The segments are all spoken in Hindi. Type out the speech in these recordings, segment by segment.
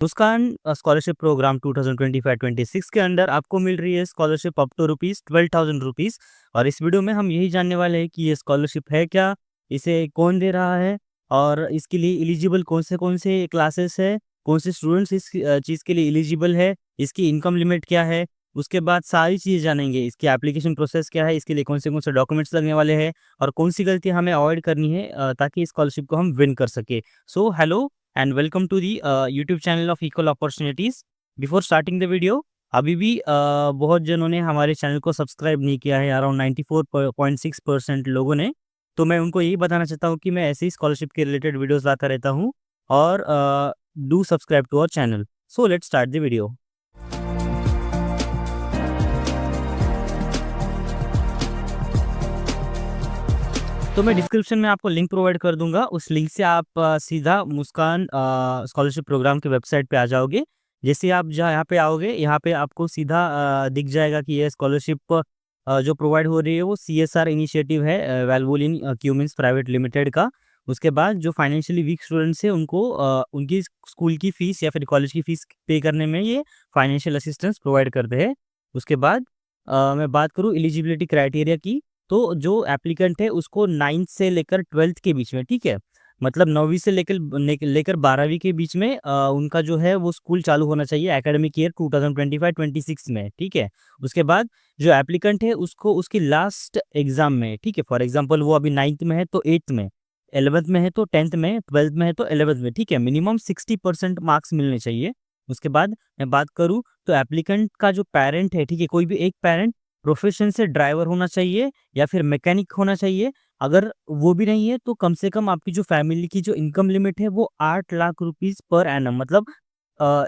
मुस्कान स्कॉलरशिप प्रोग्राम 2025-26 के अंडर आपको मिल रही है scholarship up to rupees 12,000 rupees. और इस वीडियो में हम यही जानने वाले हैं कि ये स्कॉलरशिप है क्या, इसे कौन दे रहा है और इसके लिए एलिजिबल कौन से क्लासेस है, कौन से स्टूडेंट्स इस चीज़ के लिए एलिजिबल है, इसकी इनकम लिमिट क्या है। उसके बाद सारी चीज़ जानेंगे, इसकी एप्लीकेशन प्रोसेस क्या है, इसके लिए कौन से डॉक्यूमेंट्स लगने वाले हैं और कौन सी गलती हमें अवॉइड करनी है ताकि स्कॉलरशिप को हम विन कर सके। So hello and welcome to the YouTube channel of equal opportunities. Before starting the video, अभी भी बहुत जनों ने हमारे चैनल को सब्सक्राइब नहीं किया है, अराउंड 94.6% लोगों ने। तो मैं उनको यही बताना चाहता हूँ कि मैं ऐसे ही स्कॉलरशिप के रिलेटेड वीडियोस लाता रहता हूँ और do subscribe to our channel. So let's start the video. तो मैं डिस्क्रिप्शन में आपको लिंक प्रोवाइड कर दूँगा, उस लिंक से आप सीधा मुस्कान स्कॉलरशिप प्रोग्राम की वेबसाइट पे आ जाओगे। जैसे ही आप जहाँ यहाँ पे आओगे, यहाँ पे आपको सीधा दिख जाएगा कि ये स्कॉलरशिप जो प्रोवाइड हो रही है वो सीएसआर इनिशिएटिव है, वैल्वोलिन क्यूमेंस प्राइवेट लिमिटेड का। उसके बाद जो फाइनेंशियली वीक स्टूडेंट्स हैं उनको उनकी स्कूल की फ़ीस या फिर कॉलेज की फ़ीस पे करने में ये फाइनेंशियल असिस्टेंस प्रोवाइड करते हैं। उसके बाद मैं बात करूँ एलिजिबिलिटी क्राइटेरिया की, तो जो एप्लीकेंट है उसको 9th से लेकर 12th के बीच में, ठीक है? मतलब 9वीं से लेकर 12वीं के बीच में उनका जो है वो स्कूल चालू होना चाहिए एकेडमिक ईयर 2025-26 में, ठीक है? उसके बाद जो एप्लीकेंट है उसको उसकी लास्ट एग्ज़ाम में, ठीक है? फॉर एग्ज़ाम्पल वो अभी 9th में है तो 8th में, 11th में है तो 10th में, 12th में है तो 11th में, ठीक है? मिनिमम 60% मार्क्स मिलने चाहिए। उसके बाद मैं बात करूँ तो एप्लीकेंट का जो पेरेंट है, ठीक है? कोई भी एक पेरेंट प्रोफ़ेशन से ड्राइवर होना चाहिए या फिर मैकेनिक होना चाहिए। अगर वो भी नहीं है तो कम से कम आपकी जो फैमिली की जो इनकम लिमिट है वो 8 लाख रुपीज़ पर एनम, मतलब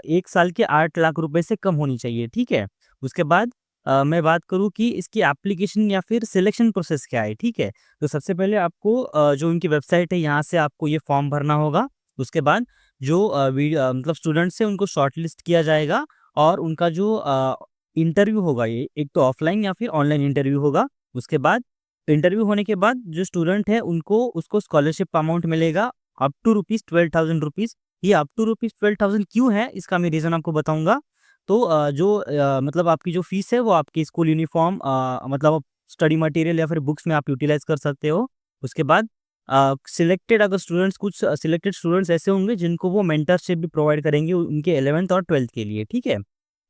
1 साल के 8 लाख रुपए से कम होनी चाहिए, ठीक है? उसके बाद मैं बात करूँ कि इसकी एप्लीकेशन या फिर सिलेक्शन प्रोसेस क्या है, ठीक है? तो सबसे पहले आपको जो उनकी वेबसाइट है यहाँ से आपको ये फॉर्म भरना होगा। उसके बाद जो मतलब स्टूडेंट्स हैं उनको शॉर्टलिस्ट किया जाएगा और उनका जो इंटरव्यू होगा, ये एक तो ऑफलाइन या फिर ऑनलाइन इंटरव्यू होगा। उसके बाद इंटरव्यू होने के बाद जो स्टूडेंट है उनको उसको स्कॉलरशिप अमाउंट मिलेगा अप टू रुपीज़ 12,000 रुपीज़। ये अप टू रुपीज़ 12,000 क्यों है, इसका मैं रीज़न आपको बताऊँगा। तो मतलब आपकी जो फ़ीस है वो आपकी स्कूल यूनिफ़ॉर्म, मतलब स्टडी मटेरियल या फिर बुक्स में आप यूटिलाइज़ कर सकते हो। उसके बाद सिलेक्टेड अगर स्टूडेंट्स कुछ सिलेक्टेड स्टूडेंट्स ऐसे होंगे जिनको वो मेंटरशिप भी प्रोवाइड करेंगे उनके 11th और 12th के लिए, ठीक है?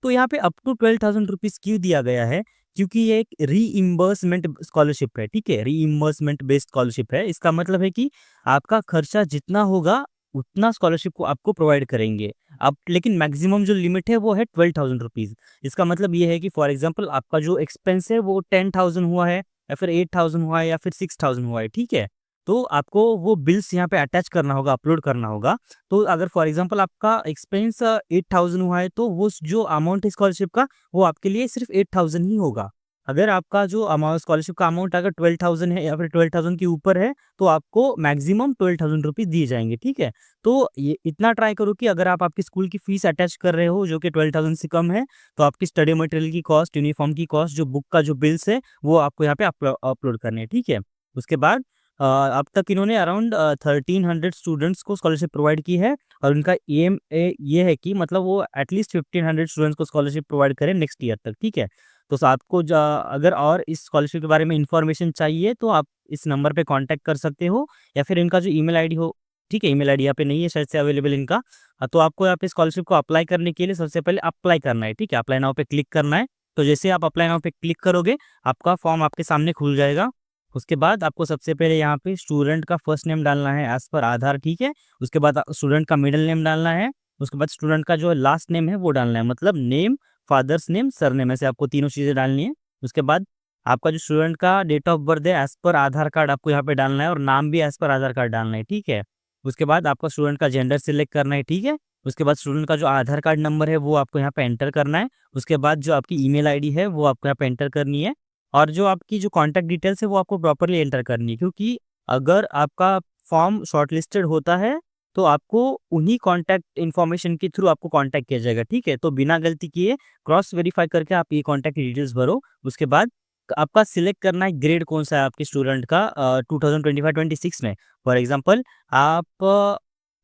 तो यहाँ पे अप टू 12,000 रुपीज़ क्यों दिया गया है? क्योंकि ये एक रीइम्बर्समेंट स्कॉलरशिप है, ठीक है? रीइम्बर्समेंट बेस्ड स्कॉलरशिप है। इसका मतलब है कि आपका खर्चा जितना होगा, उतना स्कॉलरशिप को आपको प्रोवाइड करेंगे। अब लेकिन मैक्सिमम जो लिमिट है वो है 12,000 रुपीज़। इसका मतलब ये है कि फॉर एग्ज़ाम्पल आपका जो एक्सपेंस है वो 10,000 हुआ है या फिर 8,000 हुआ है या फिर 6,000 हुआ है, ठीक है? तो आपको वो बिल्स यहाँ पे अटैच करना होगा, अपलोड करना होगा। तो अगर फॉर एग्ज़ाम्पल आपका एक्सपेंस 8,000 हुआ है तो वो जो अमाउंट है स्कॉलरशिप का वो आपके लिए सिर्फ़ 8,000 ही होगा। अगर आपका जो स्कॉलरशिप का अमाउंट अगर 12,000 है या फिर 12,000 के ऊपर है तो आपको मैक्सिमम 12,000 रुपीज़ दिए जाएँगे, ठीक है? तो ये इतना ट्राई करो कि अगर आप आपकी स्कूल की फीस अटैच कर रहे हो जो कि 12,000 से कम है, तो आपकी स्टडी मटेरियल की कॉस्ट, यूनिफ़ॉर्म की कॉस्ट, जो बुक का जो बिल्स है वो आपको यहाँ पे अपलोड करने हैं, ठीक है? उसके बाद अब तक इन्होंने अराउंड 1300 स्टूडेंट्स को स्कॉलरशिप प्रोवाइड की है और उनका एम ये है कि मतलब वो एटलीस्ट 1500 स्टूडेंट्स को स्कॉलरशिप प्रोवाइड करें नेक्स्ट ईयर तक, ठीक है? तो आपको अगर और इस स्कॉलरशिप के बारे में इन्फॉर्मेशन चाहिए तो आप इस नंबर पे कांटेक्ट कर सकते हो या फिर इनका जो ईमेल आईडी हो, ठीक है? ईमेल आईडी यहाँ पे नहीं है शायद से अवेलेबल इनका। तो आपको यहाँ पे स्कॉलरशिप को अप्लाई करने के लिए सबसे पहले अप्लाई करना है, ठीक है? अप्लाई नाउ पे क्लिक करना है। तो जैसे आप अप्लाई नाउ पे क्लिक करोगे, आपका फॉर्म आपके सामने खुल जाएगा। उसके बाद आपको सबसे पहले यहाँ पे स्टूडेंट का फर्स्ट नेम डालना है एज़ पर आधार, ठीक है? उसके बाद स्टूडेंट का मिडल नेम डालना है। उसके बाद स्टूडेंट का जो लास्ट नेम है वो डालना है, मतलब नेम, फादर्स नेम, सरनेम, ऐसे आपको तीनों चीज़ें डालनी है। उसके बाद आपका जो स्टूडेंट का डेट ऑफ बर्थ है एज़ पर आधार कार्ड आपको यहाँ पे डालना है और नाम भी एज़ पर आधार कार्ड डालना है, ठीक है? उसके बाद आपका स्टूडेंट का जेंडर सिलेक्ट करना है, ठीक है? उसके बाद स्टूडेंट का जो आधार कार्ड नंबर है वो आपको यहाँ पे एंटर करना है। उसके बाद जो आपकी ईमेल आईडी है वो आपको यहाँ पे एंटर करनी है और जो आपकी जो कॉन्टैक्ट डिटेल्स है वो आपको प्रॉपर्ली एंटर करनी है, क्योंकि अगर आपका फॉर्म शॉर्टलिस्टेड होता है तो आपको उन्हीं कॉन्टैक्ट इन्फॉर्मेशन के थ्रू आपको कॉन्टैक्ट किया जाएगा, ठीक है? तो बिना गलती किए क्रॉस वेरीफाई करके आप ये कॉन्टैक्ट डिटेल्स भरो। उसके बाद आपका सिलेक्ट करना है ग्रेड कौन-सा है आपके स्टूडेंट का 2025-26 में। फॉर एग्ज़ाम्पल आप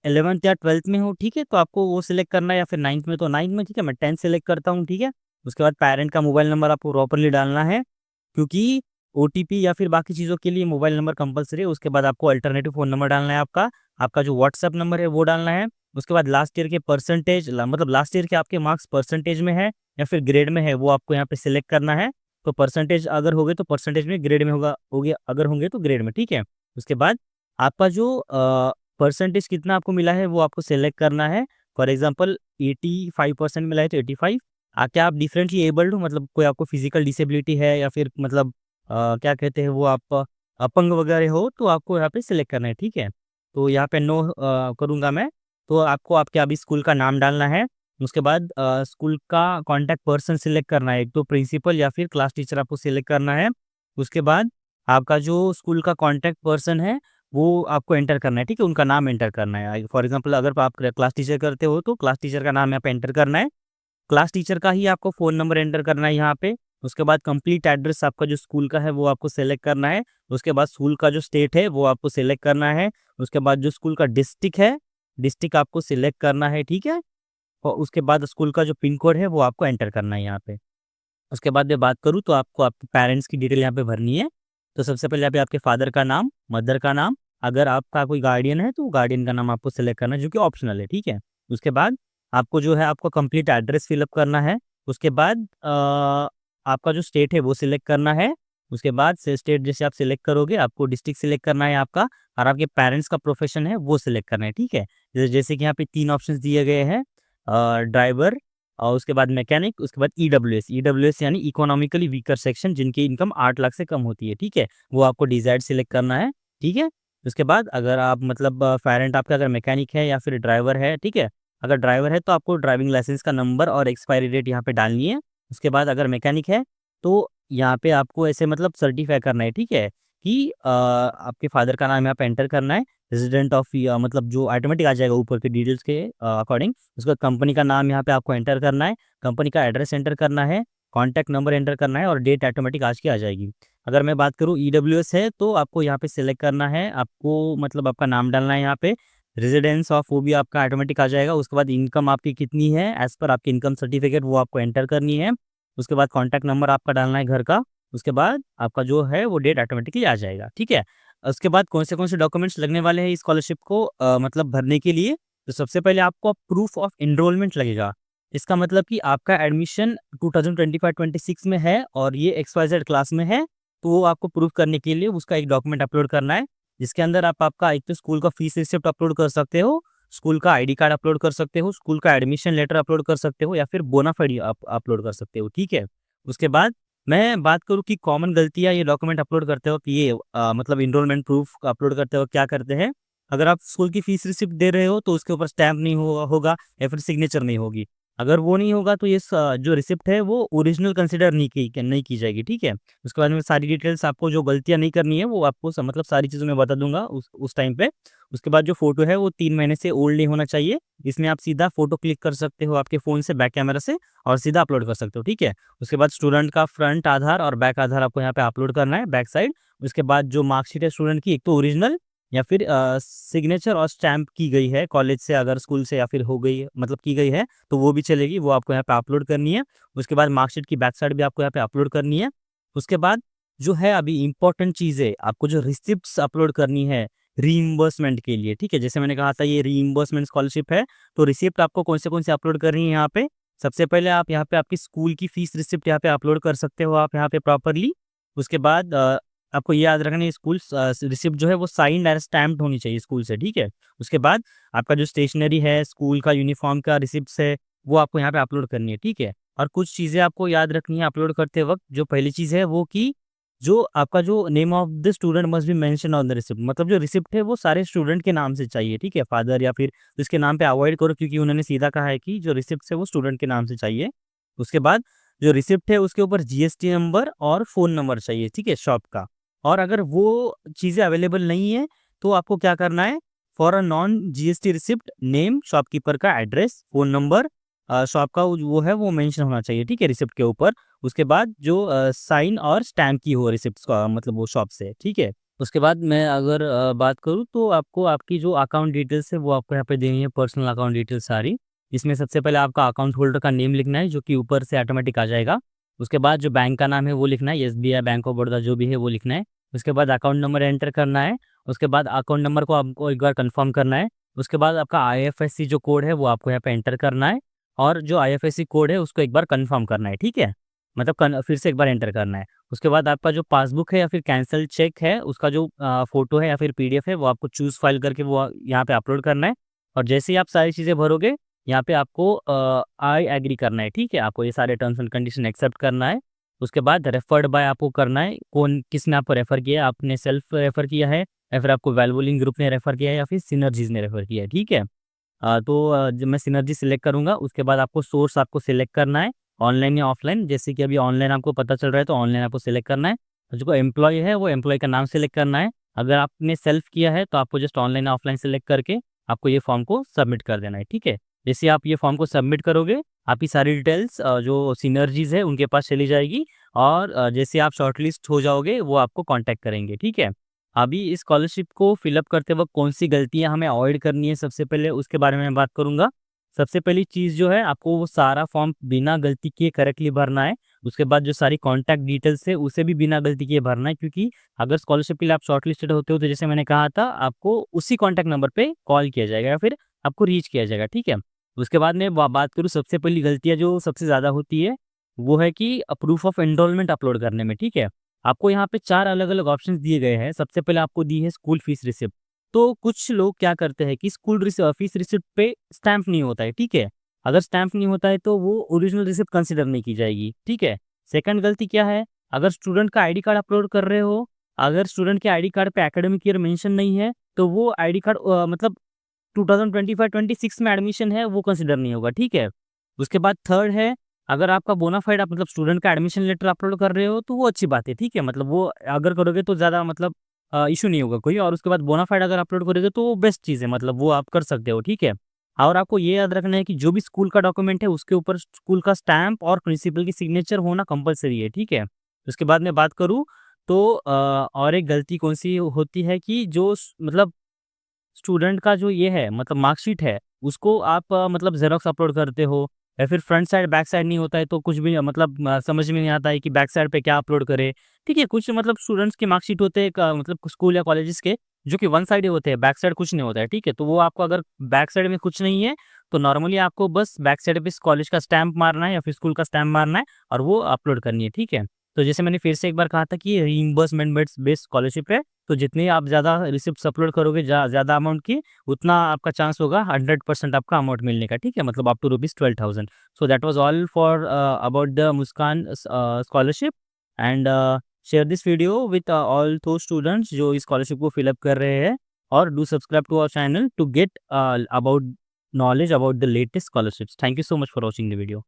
11th या 12th में हो, ठीक है, तो आपको वो सिलेक्ट करना है, या फिर 9th में तो 9th में, ठीक है, मैं 10th सिलेक्ट करता हूँ, ठीक है। उसके बाद पेरेंट का मोबाइल नंबर आपको प्रॉपर्ली डालना है, क्योंकि ओटीपी या फिर बाकी चीज़ों के लिए मोबाइल नंबर कंपल्सरी है। उसके बाद आपको अल्टरनेटिव फ़ोन नंबर डालना है आपका, आपका जो व्हाट्सएप नंबर है वो डालना है। उसके बाद लास्ट ईयर के परसेंटेज मतलब लास्ट ईयर के आपके मार्क्स परसेंटेज में है या फिर ग्रेड में है, वो आपको यहाँ पे सिलेक्ट करना है। तो परसेंटेज अगर हो गए तो परसेंटेज में, ग्रेड में हो गया अगर होंगे तो ग्रेड में, ठीक है। उसके बाद आपका जो परसेंटेज कितना आपको मिला है वो आपको सिलेक्ट करना है। फॉर एग्ज़ाम्पल 85% मिला है तो 85। क्या आप डिफरेंटली एबल्ड हो, मतलब कोई आपको फिजिकल डिसेबिलिटी है या फिर मतलब क्या कहते हैं वो, आप अपंग वगैरह हो, तो आपको यहाँ पे सिलेक्ट करना है, ठीक है। तो यहाँ पे नो करूँगा मैं। तो आपको आपके अभी स्कूल का नाम डालना है। उसके बाद स्कूल का कॉन्टैक्ट पर्सन सिलेक्ट करना है, एक तो प्रिंसिपल या फिर क्लास टीचर आपको सिलेक्ट करना है। उसके बाद आपका जो स्कूल का कॉन्टैक्ट पर्सन है वो आपको एंटर करना है, ठीक है, उनका नाम एंटर करना है। फॉर एग्ज़ाम्पल अगर आप क्लास टीचर करते हो तो क्लास टीचर का नाम यहाँ पे एंटर करना है। क्लास टीचर का ही आपको फ़ोन नंबर एंटर करना है यहाँ पे। उसके बाद कंप्लीट एड्रेस आपका जो स्कूल का है वो आपको सेलेक्ट करना है। उसके बाद स्कूल का जो स्टेट है वो आपको सेलेक्ट करना है। उसके बाद जो स्कूल का डिस्ट्रिक्ट है, डिस्ट्रिक्ट आपको सिलेक्ट करना है, ठीक है। और उसके बाद स्कूल का जो पिन कोड है वो आपको एंटर करना है यहाँ पे। उसके बाद मैं बात करूँ तो आपको आपके पेरेंट्स की डिटेल यहाँ पे भरनी है। तो सबसे पहले यहाँ पे आपके फादर का नाम, मदर का नाम, अगर आपका कोई गार्डियन है तो गार्डियन का नाम आपको सेलेक्ट करना है, जो कि ऑप्शनल है, ठीक है। उसके बाद आपको जो है आपको कंप्लीट एड्रेस फिलअप करना है। उसके बाद आपका जो स्टेट है वो सिलेक्ट करना है। उसके बाद से स्टेट जैसे आप सिलेक्ट करोगे आपको डिस्ट्रिक्ट सिलेक्ट करना है आपका, और आपके पेरेंट्स का प्रोफेशन है वो सिलेक्ट करना है, ठीक है। जैसे कि यहाँ पे 3 ऑप्शंस दिए गए हैं, ड्राइवर, और उसके बाद मैकेनिक, उसके बाद ईडब्ल्यूएस। ईडब्ल्यूएस यानी इकोनॉमिकली वीकर सेक्शन, जिनकी इनकम 8 लाख से कम होती है, ठीक है? वो आपको डिज़ायर्ड सिलेक्ट करना है, ठीक है? उसके बाद अगर आप मतलब पेरेंट आपका अगर मैकेनिक है या फिर ड्राइवर है, ठीक है? अगर ड्राइवर है तो आपको ड्राइविंग लाइसेंस का नंबर और एक्सपायरी डेट यहाँ पे डालनी है। उसके बाद अगर मैकेनिक है तो यहाँ पे आपको ऐसे मतलब सर्टिफ़ाई करना है, ठीक है? कि आपके फादर का नाम यहाँ पे एंटर करना है, रेज़िडेंट ऑफ मतलब जो ऑटोमेटिक आ जाएगा ऊपर के डिटेल्स के अकॉर्डिंग। उसके बाद कंपनी का नाम यहाँ पे आपको एंटर करना है, कंपनी का एड्रेस एंटर करना है, कॉन्टैक्ट नंबर एंटर करना है और डेट ऑटोमेटिक आज की आ जाएगी। अगर मैं बात करूँ ईडब्ल्यूएस है तो आपको यहाँ पे सिलेक्ट करना है, आपको मतलब आपका नाम डालना है यहाँ पे, रेज़िडेंस ऑफ वो भी आपका ऑटोमेटिक आ जाएगा। उसके बाद इनकम आपकी कितनी है एज़ पर आपकी इनकम सर्टिफिकेट वो आपको एंटर करनी है। उसके बाद कॉन्टैक्ट नंबर आपका डालना है घर का। उसके बाद आपका जो है वो डेट ऑटोमेटिकली आ जाएगा, ठीक है? उसके बाद कौन से डॉक्यूमेंट्स लगने वाले हैं इस स्कॉलरशिप को मतलब भरने के लिए? तो सबसे पहले आपको प्रूफ ऑफ एनरोलमेंट लगेगा। इसका मतलब कि आपका एडमिशन 2025-26 में है और ये एक्स-वाई-ज़ेड क्लास में है, तो वो आपको प्रूफ करने के लिए उसका एक डॉक्यूमेंट अपलोड करना है, जिसके अंदर आप आपका एक तो स्कूल का फीस रिसिप्ट अपलोड कर सकते हो, स्कूल का आईडी कार्ड अपलोड कर सकते हो, स्कूल का एडमिशन लेटर अपलोड कर सकते हो या फिर बोनाफाइड अपलोड कर सकते हो, ठीक है? उसके बाद मैं बात करूँ कि कॉमन गलतियाँ ये डॉक्यूमेंट अपलोड करते वक़्त ये मतलब एनरोलमेंट प्रूफ अपलोड करते वक़्त क्या करते हैं, अगर आप स्कूल की फीस रिसिप्ट दे रहे हो तो उसके ऊपर स्टैम्प नहीं होगा या फिर सिग्नेचर नहीं होगी। अगर वो नहीं होगा तो ये जो रिसिप्ट है वो ओरिजिनल कंसिडर नहीं की जाएगी, ठीक है? उसके बाद में सारी डिटेल्स आपको जो गलतियाँ नहीं करनी है वो आपको मतलब सारी चीज़ें मैं बता दूँगा उस टाइम पे। उसके बाद जो फ़ोटो है वो 3 महीने से ओल्ड नहीं होना चाहिए। इसमें आप सीधा फ़ोटो क्लिक कर सकते हो आपके फ़ोन से बैक कैमरा से और सीधा अपलोड कर सकते हो, ठीक है? उसके बाद स्टूडेंट का फ्रंट आधार और बैक आधार आपको यहाँ पे अपलोड करना है, बैक साइड। उसके बाद जो मार्कशीट है स्टूडेंट की, एक तो ओरिजिनल या फिर सिग्नेचर और स्टैम्प की गई है कॉलेज से, अगर स्कूल से या फिर हो गई है मतलब की गई है, तो वो भी चलेगी, वो आपको यहाँ पे अपलोड करनी है। उसके बाद मार्कशीट की बैक साइड भी आपको यहाँ पे अपलोड करनी है। उसके बाद जो है अभी इम्पोर्टेंट चीज़ है, आपको जो रिसिप्ट्स अपलोड करनी है रीइंबर्समेंट के लिए, ठीक है? जैसे मैंने कहा था ये रीइंबर्समेंट स्कॉलरशिप है, तो रिसिप्ट आपको कौन से अपलोड करनी है यहाँ पे? सबसे पहले आप यहाँ पे आपकी स्कूल की फीस रिसिप्ट यहाँ पे अपलोड कर सकते हो आप यहाँ पे प्रॉपर्ली। उसके बाद आपको ये याद रखना है स्कूल रिसिप्ट जो है वो साइन्ड एंड स्टैम्प्ड होनी चाहिए स्कूल से, ठीक है? उसके बाद आपका जो स्टेशनरी है, स्कूल का यूनिफ़ॉर्म का रिसिप्ट्स है, वो आपको यहाँ पे अपलोड करनी है, ठीक है? और कुछ चीज़ें आपको याद रखनी है अपलोड करते वक़्त। जो पहली चीज़ है वो कि जो आपका जो name of the student must be mention on the receipt, मतलब जो रिसिप्ट है वो सारे स्टूडेंट के नाम से चाहिए, ठीक है? फादर या फिर इसके नाम पे अवॉइड करो, क्योंकि उन्होंने सीधा कहा है कि जो रिसिप्ट है वो स्टूडेंट के नाम से चाहिए। उसके बाद जो रिसिप्ट है उसके ऊपर जीएसटी नंबर और फ़ोन नंबर चाहिए, ठीक है? शॉप का। और अगर वो चीज़ें अवेलेबल नहीं है तो आपको क्या करना है, for a non GST receipt name, shopkeeper का एड्रेस, फ़ोन नंबर, शॉप का वो है वो मेंशन होना चाहिए, ठीक है? रिसिप्ट के ऊपर। उसके बाद जो साइन और स्टैम्प की हो रिसिप्ट्स का मतलब वो शॉप से, ठीक है? उसके बाद मैं अगर बात करूँ तो आपको आपकी जो अकाउंट डिटेल्स है वो आपको यहाँ पे देनी है, पर्सनल अकाउंट डिटेल्स सारी। इसमें सबसे पहले आपका अकाउंट होल्डर का नेम लिखना है जो कि ऊपर से ऑटोमेटिक आ जाएगा। उसके बाद जो बैंक का नाम है वो लिखना है, एसबीआई, बैंक ऑफ बड़ौदा जो भी है वो लिखना है। उसके बाद अकाउंट नंबर एंटर करना है। उसके बाद अकाउंट नंबर को आपको एक बार कन्फर्म करना है। उसके बाद आपका आईएफएससी जो कोड है वो आपको यहाँ पे एंटर करना है और जो आईएफएससी कोड है उसको एक बार कन्फर्म करना है, ठीक है? मतलब फिर से एक बार एंटर करना है। उसके बाद आपका जो पासबुक है या फिर कैंसल चेक है उसका जो फ़ोटो है या फिर पीडीएफ है वो आपको चूज़ फाइल करके वो यहाँ पे अपलोड करना है। और जैसे ही आप सारी चीज़ें भरोगे, यहाँ पे आपको आई एग्री करना है, ठीक है? आपको ये सारे टर्म्स एंड कंडीशन एक्सेप्ट करना है। उसके बाद रेफर्ड बाय आपको करना है, कौन किसने आपको रेफ़र किया है, आपने सेल्फ रेफ़र किया है या फिर आपको वैल्वोलिंग ग्रुप ने रेफ़र किया है या फिर सिनर्जीज़ ने रेफ़र किया है, ठीक है? जब मैं सिनर्जी सिलेक्ट करूँगा उसके बाद आपको सोर्स आपको सिलेक्ट करना है, ऑनलाइन या ऑफलाइन। जैसे कि अभी ऑनलाइन आपको पता चल रहा है तो ऑनलाइन आपको सिलेक्ट करना है। और जो एम्प्लॉयी है वो एम्प्लॉयी का नाम सिलेक्ट करना है। अगर आपने सेल्फ किया है तो आपको जस्ट ऑनलाइन या ऑफलाइन सिलेक्ट करके आपको ये फॉर्म को सबमिट कर देना है, ठीक है? जैसे आप ये फॉर्म को सबमिट करोगे, आपकी सारी डिटेल्स जो सिनर्जीज़ है उनके पास चली जाएगी और जैसे आप शॉर्टलिस्ट हो जाओगे वो आपको कॉन्टैक्ट करेंगे, ठीक है? अभी इस स्कॉलरशिप को फिलअप करते वक़्त कौन-सी गलतियाँ हमें अवॉइड करनी है सबसे पहले उसके बारे में मैं बात करूँगा। सबसे पहली चीज़ जो है आपको वो सारा फॉर्म बिना गलती किए करेक्टली भरना है। उसके बाद जो सारी कॉन्टैक्ट डिटेल्स है उसे भी बिना गलती किए भरना है, क्योंकि अगर स्कॉलरशिप के लिए आप शॉर्टलिस्टेड होते हो तो जैसे मैंने कहा था आपको उसी कॉन्टैक्ट नंबर पे कॉल किया जाएगा या फिर आपको रीच किया जाएगा, ठीक है? उसके बाद मैं बात करूँ सबसे पहली गलतियाँ जो सबसे ज़्यादा होती है, वो है कि प्रूफ ऑफ एनरोलमेंट अपलोड करने में, ठीक है? आपको यहाँ पे 4 अलग-अलग ऑप्शंस दिए गए हैं। सबसे पहले आपको दी है स्कूल फीस रिसिप्ट। तो कुछ लोग क्या करते हैं कि फीस रिसिप्ट पे स्टैम्प नहीं होता है, ठीक है? अगर स्टैम्प नहीं होता है तो वो ओरिजिनल रिसिप्ट कंसीडर नहीं की जाएगी, ठीक है? सेकंड गलती क्या है, अगर स्टूडेंट का आईडी कार्ड अपलोड कर रहे हो, अगर स्टूडेंट के आईडी कार्ड पे एकेडमिक ईयर मेंशन नहीं है, तो वो आईडी कार्ड मतलब 2025-26 में एडमिशन है वो कंसीडर नहीं होगा, ठीक है? उसके बाद थर्ड है, अगर आपका बोनाफाइड आप मतलब स्टूडेंट का एडमिशन लेटर अपलोड कर रहे हो तो वो अच्छी बात है, ठीक है? मतलब वो अगर करोगे तो ज़्यादा मतलब इश्यू नहीं होगा कोई, और उसके बाद बोनाफाइड अगर अपलोड करोगे तो वो बेस्ट चीज़ है, मतलब वो आप कर सकते हो, ठीक है? और आपको ये याद रखना है कि जो भी स्कूल का डॉक्यूमेंट है उसके ऊपर स्कूल का स्टैम्प और प्रिंसिपल की सिग्नेचर होना कंपल्सरी है, ठीक है? उसके बाद मैं बात करूँ तो और एक गलती कौन-सी होती है कि जो मतलब स्टूडेंट का जो ये है मतलब मार्कशीट है, उसको आप मतलब ज़ेरॉक्स अपलोड करते हो या फिर फ्रंट साइड, बैक साइड नहीं होता है तो कुछ भी मतलब समझ में नहीं आता है कि बैक साइड पे क्या अपलोड करें। ठीक है, कुछ मतलब स्टूडेंट्स की मार्कशीट होते हैं मतलब स्कूल या कॉलेजेस के जो कि वन साइड ही होते हैं, बैक साइड कुछ नहीं होता है, ठीक है? तो वो आपको अगर बैक साइड में कुछ नहीं है, तो नॉर्मली आपको बस बैक साइड पे कॉलेज का स्टैम्प मारना है या फिर स्कूल का स्टैम्प मारना है और वो अपलोड करनी है, ठीक है? तो जैसे मैंने फिर से एक बार कहा था कि रीइंबर्समेंट बेस्ड स्कॉलरशिप है, तो जितनी आप ज़्यादा रिसिप्ट्स अपलोड करोगे ज़्यादा अमाउंट की, उतना आपका चांस होगा 100% आपका अमाउंट मिलने का, ठीक है? मतलब up to rupees 12,000। So that was all for about the Muskan scholarship and share this video with all those students जो इस स्कॉलरशिप को फिल अप कर रहे हैं, और do subscribe to our channel to get about knowledge about the latest scholarships. Thank you so much for watching the video.